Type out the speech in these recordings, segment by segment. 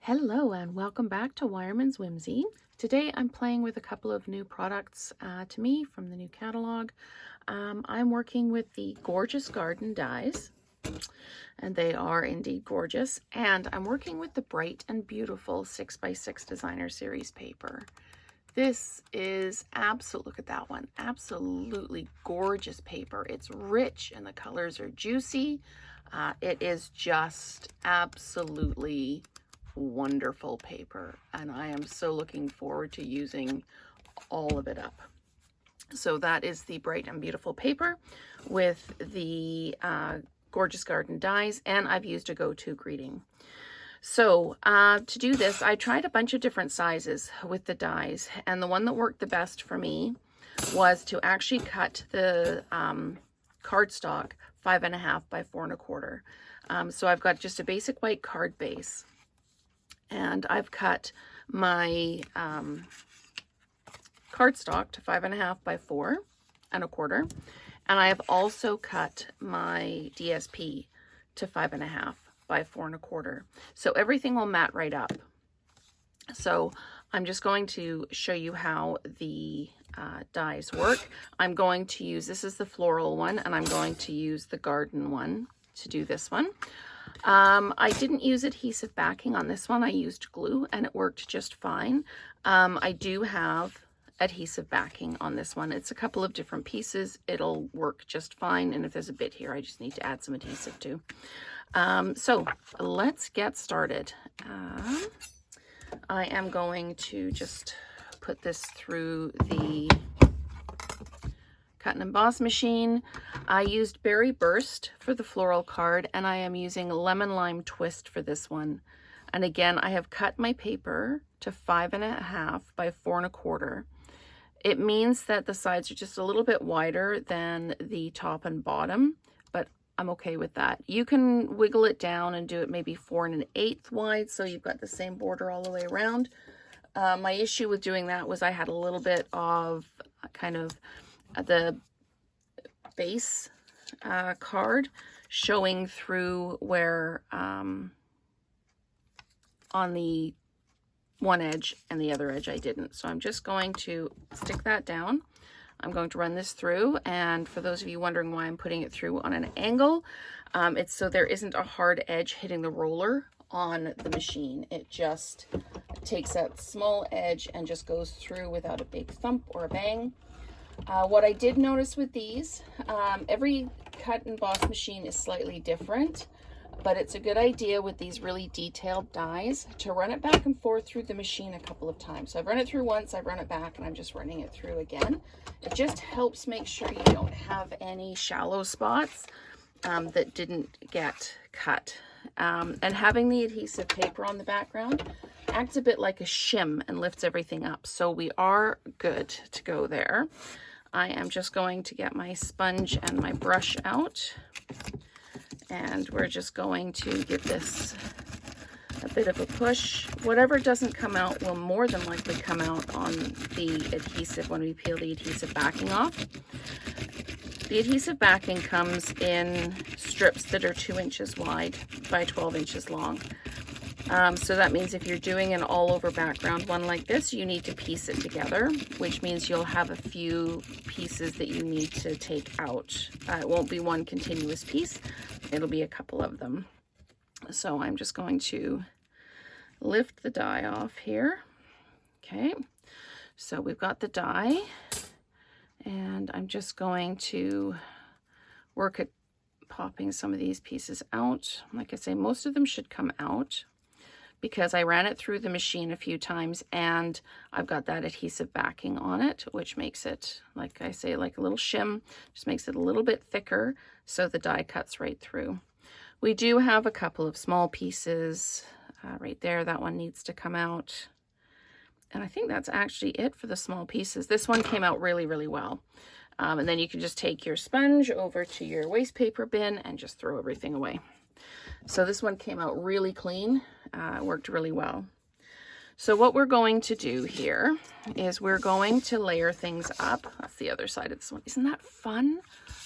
Hello and welcome back to Wireman's Whimsy. Today I'm playing with a couple of new products to me from the new catalog. I'm working with the Gorgeous Garden dies, and they are indeed gorgeous. And I'm working with the Bright and Beautiful 6x6 Designer Series paper. This is look at that one, absolutely gorgeous paper. It's rich and the colors are juicy. It is just absolutely wonderful paper, and I am so looking forward to using all of it up. So that is the Bright and Beautiful paper with the Gorgeous Garden dies, and I've used a go-to greeting. So to do this, I tried a bunch of different sizes with the dies, and the one that worked the best for me was to actually cut the cardstock 5.5 by 4.25. So I've got just a basic white card base, and I've cut my cardstock to 5.5 by 4.25, and I have also cut my DSP to 5.5 by 4.25. So everything will mat right up. So I'm just going to show you how the dies work. I'm going to use, this is the floral one, and I'm going to use the garden one to do this one. I didn't use adhesive backing on this one. I used glue and it worked just fine. I do have adhesive backing on this one. It's a couple of different pieces. It'll work just fine. And if there's a bit here, I just need to add some adhesive too. So let's get started. I am going to just put this through the cut and emboss machine. I used Berry Burst for the floral card, and I am using Lemon Lime Twist for this one. And again, I have cut my paper to 5.5 by 4.25. It means that the sides are just a little bit wider than the top and bottom, but I'm okay with that. You can wiggle it down and do it maybe 4 1/8 wide, so you've got the same border all the way around. My issue with doing that was I had a little bit of kind of the base card showing through where on the one edge, and the other edge I didn't. So I'm just going to stick that down. I'm going to run this through, and for those of you wondering why I'm putting it through on an angle, it's so there isn't a hard edge hitting the roller on the machine. It just takes that small edge and just goes through without a big thump or a bang. What I did notice with these, every cut and emboss machine is slightly different, but it's a good idea with these really detailed dies to run it back and forth through the machine a couple of times. So I've run it through once, I've run it back, and I'm just running it through again. It just helps make sure you don't have any shallow spots that didn't get cut. And having the adhesive paper on the background acts a bit like a shim and lifts everything up. So we are good to go there. I am just going to get my sponge and my brush out, and we're just going to give this a bit of a push. Whatever doesn't come out will more than likely come out on the adhesive when we peel the adhesive backing off. The adhesive backing comes in strips that are 2 inches wide by 12 inches long. So that means if you're doing an all over background one like this, you need to piece it together, which means you'll have a few pieces that you need to take out. It won't be one continuous piece. It'll be a couple of them. So I'm just going to lift the die off here. Okay, so we've got the die, and I'm just going to work at popping some of these pieces out. Like I say, most of them should come out because I ran it through the machine a few times, and I've got that adhesive backing on it, which makes it, like I say, like a little shim, just makes it a little bit thicker so the die cuts right through. We do have a couple of small pieces right there. That one needs to come out. And I think that's actually it for the small pieces. This one came out really, really well. And then you can just take your sponge over to your waste paper bin and just throw everything away. So this one came out really clean, worked really well. So what we're going to do here is we're going to layer things up. That's the other side of this one. Isn't that fun?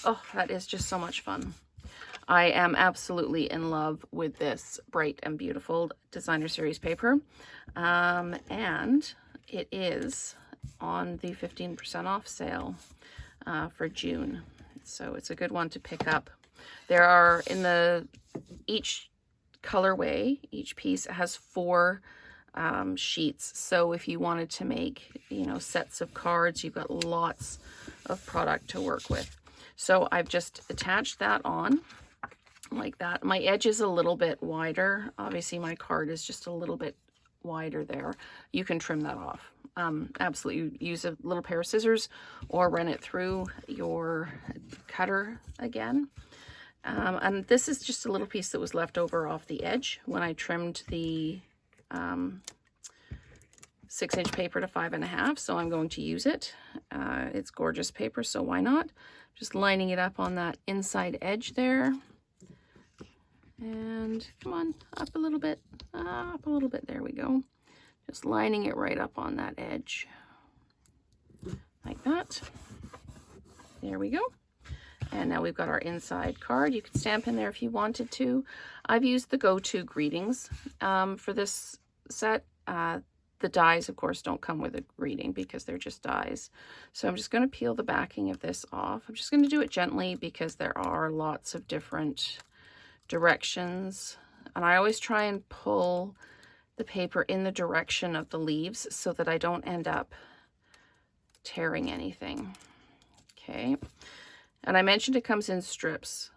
Oh, that is just so much fun. I am absolutely in love with this Bright and Beautiful Designer Series paper. And it is on the 15% off sale for June. So it's a good one to pick up. There are, each colorway, each piece has 4 sheets. So if you wanted to make, sets of cards, you've got lots of product to work with. So I've just attached that on like that. My edge is a little bit wider. Obviously my card is just a little bit wider there. You can trim that off. Absolutely use a little pair of scissors or run it through your cutter again. And this is just a little piece that was left over off the edge when I trimmed the 6-inch paper to 5.5, so I'm going to use it. It's gorgeous paper, so why not? Just lining it up on that inside edge there. And come on, up a little bit, there we go. Just lining it right up on that edge, like that. There we go. And now we've got our inside card. You could stamp in there if you wanted to. I've used the Go-To greetings for this set. The dies, of course, don't come with a greeting because they're just dies. So I'm just going to peel the backing of this off. I'm just going to do it gently because there are lots of different directions. And I always try and pull the paper in the direction of the leaves so that I don't end up tearing anything. Okay. And I mentioned it comes in strips.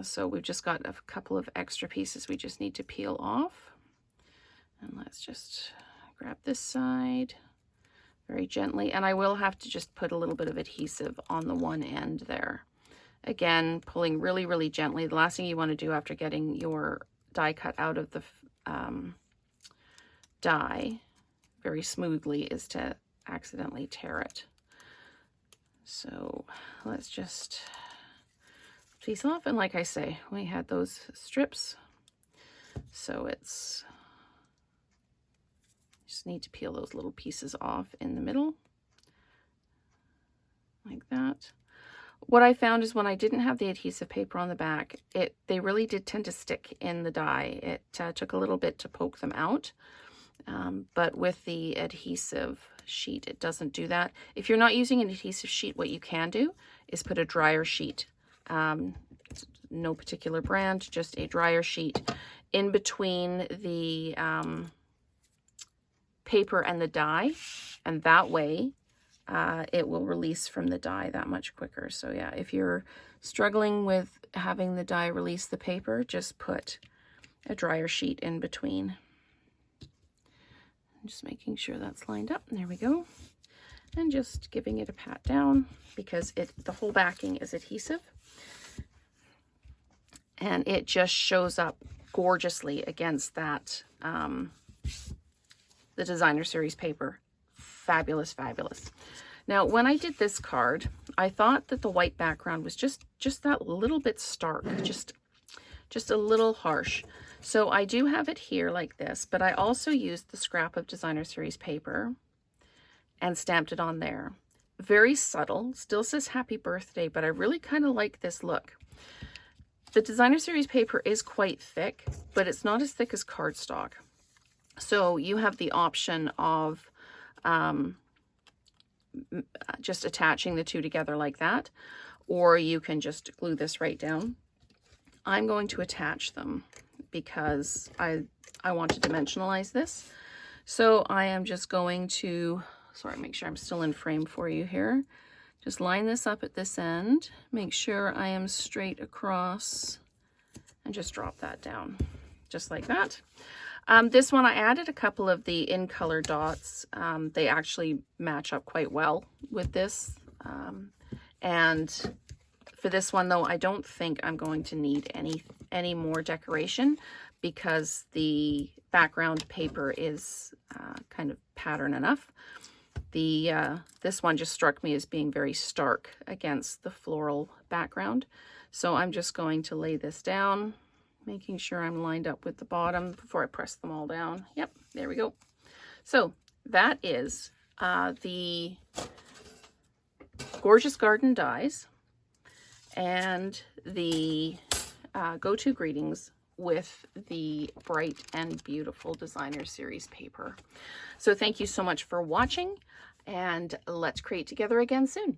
So we've just got a couple of extra pieces we just need to peel off. And let's just grab this side very gently. And I will have to just put a little bit of adhesive on the one end there. Again, pulling really, really gently. The last thing you want to do after getting your die cut out of the die very smoothly is to accidentally tear it. So let's just piece off. And like I say, we had those strips. So it's just need to peel those little pieces off in the middle like that. What I found is when I didn't have the adhesive paper on the back, they really did tend to stick in the die. It took a little bit to poke them out, but with the adhesive sheet, it doesn't do that. If you're not using an adhesive sheet, what you can do is put a dryer sheet, no particular brand, just a dryer sheet in between the paper and the die, and that way it will release from the die that much quicker. So yeah, if you're struggling with having the die release the paper, just put a dryer sheet in between. Just making sure that's lined up. There we go. And just giving it a pat down because the whole backing is adhesive. And it just shows up gorgeously against that the Designer Series paper. Fabulous, fabulous. Now, when I did this card, I thought that the white background was just that little bit stark, just a little harsh. So I do have it here like this, but I also used the scrap of Designer Series paper and stamped it on there. Very subtle, still says happy birthday, but I really kind of like this look. The Designer Series paper is quite thick, but it's not as thick as cardstock. So you have the option of just attaching the two together like that, or you can just glue this right down. I'm going to attach them because I want to dimensionalize this. So I am just going to, sorry, make sure I'm still in frame for you here. Just line this up at this end, make sure I am straight across, and just drop that down, just like that. This one, I added a couple of the in-color dots. They actually match up quite well with this. And for this one, though, I don't think I'm going to need any more decoration because the background paper is kind of pattern enough. This one just struck me as being very stark against the floral background. So I'm just going to lay this down, making sure I'm lined up with the bottom before I press them all down. Yep, there we go. So that is the Gorgeous Garden dies and the go-to greetings with the Bright and Beautiful Designer Series paper. So thank you so much for watching, and let's create together again soon.